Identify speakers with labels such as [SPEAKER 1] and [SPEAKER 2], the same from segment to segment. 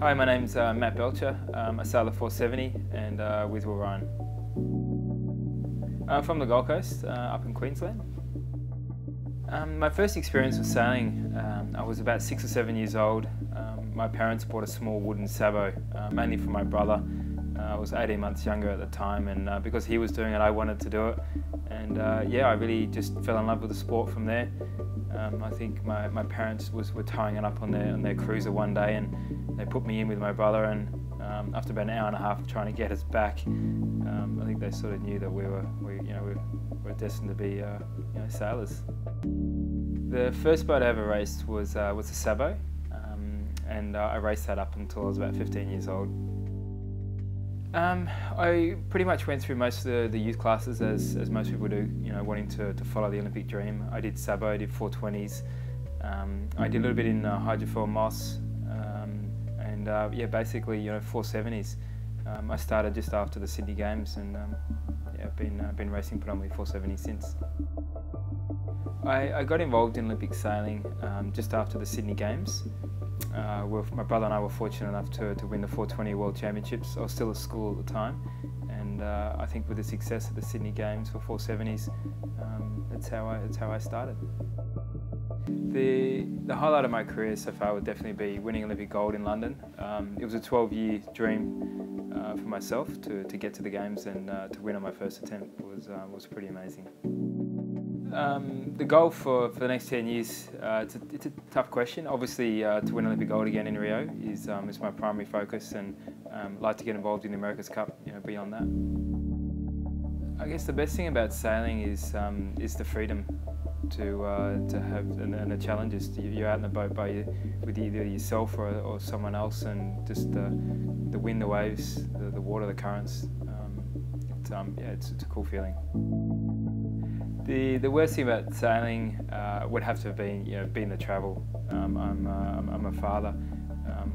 [SPEAKER 1] Hi, my name's Matt Belcher. I sail the 470 and with Will Ryan. I'm from the Gold Coast, up in Queensland. My first experience with sailing, I was about 6 or 7 years old. My parents bought a small wooden sabo, mainly for my brother. I was 18 months younger at the time, and because he was doing it, I wanted to do it. And yeah, I really just fell in love with the sport from there. I think my parents were towing it up on their cruiser one day, and they put me in with my brother, and after about an hour and a half of trying to get us back, I think they sort of knew that we were destined to be sailors. The first boat I ever raced was a sabo, and I raced that up until I was about 15 years old. I pretty much went through most of the youth classes as most people do, wanting to follow the Olympic dream. I did sabo, I did 420s, I did a little bit in hydrofoil moss, and yeah, basically 470s. I started just after the Sydney Games, and yeah, I've been racing predominantly 470s since. I got involved in Olympic sailing just after the Sydney Games. My brother and I were fortunate enough to win the 420 World Championships. I was still at school at the time, and I think with the success of the Sydney Games for 470s, that's how I started. The highlight of my career so far would definitely be winning Olympic gold in London. It was a 12-year dream for myself to get to the Games, and to win on my first attempt was pretty amazing. The goal for the next 10 years, it's a tough question. Obviously, to win Olympic gold again in Rio is my primary focus, and I'd like to get involved in the America's Cup beyond that. I guess the best thing about sailing is the freedom to have, and the challenges. You're out in the boat with either yourself or someone else, and just the wind, the waves, the water, the currents. It's a cool feeling. The worst thing about sailing would have to have been the travel. I'm a father.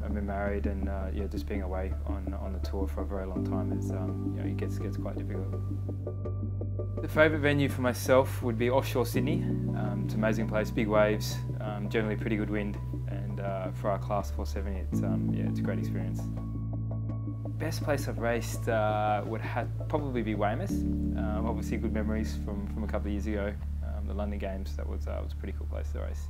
[SPEAKER 1] I've been married, and just being away on the tour for a very long time is it gets quite difficult. The favourite venue for myself would be offshore Sydney. It's an amazing place, big waves, generally pretty good wind, and for our class 470, it's a great experience. Best place I've raced would probably be Weymouth. Obviously good memories from a couple of years ago, the London Games. That was a pretty cool place to race.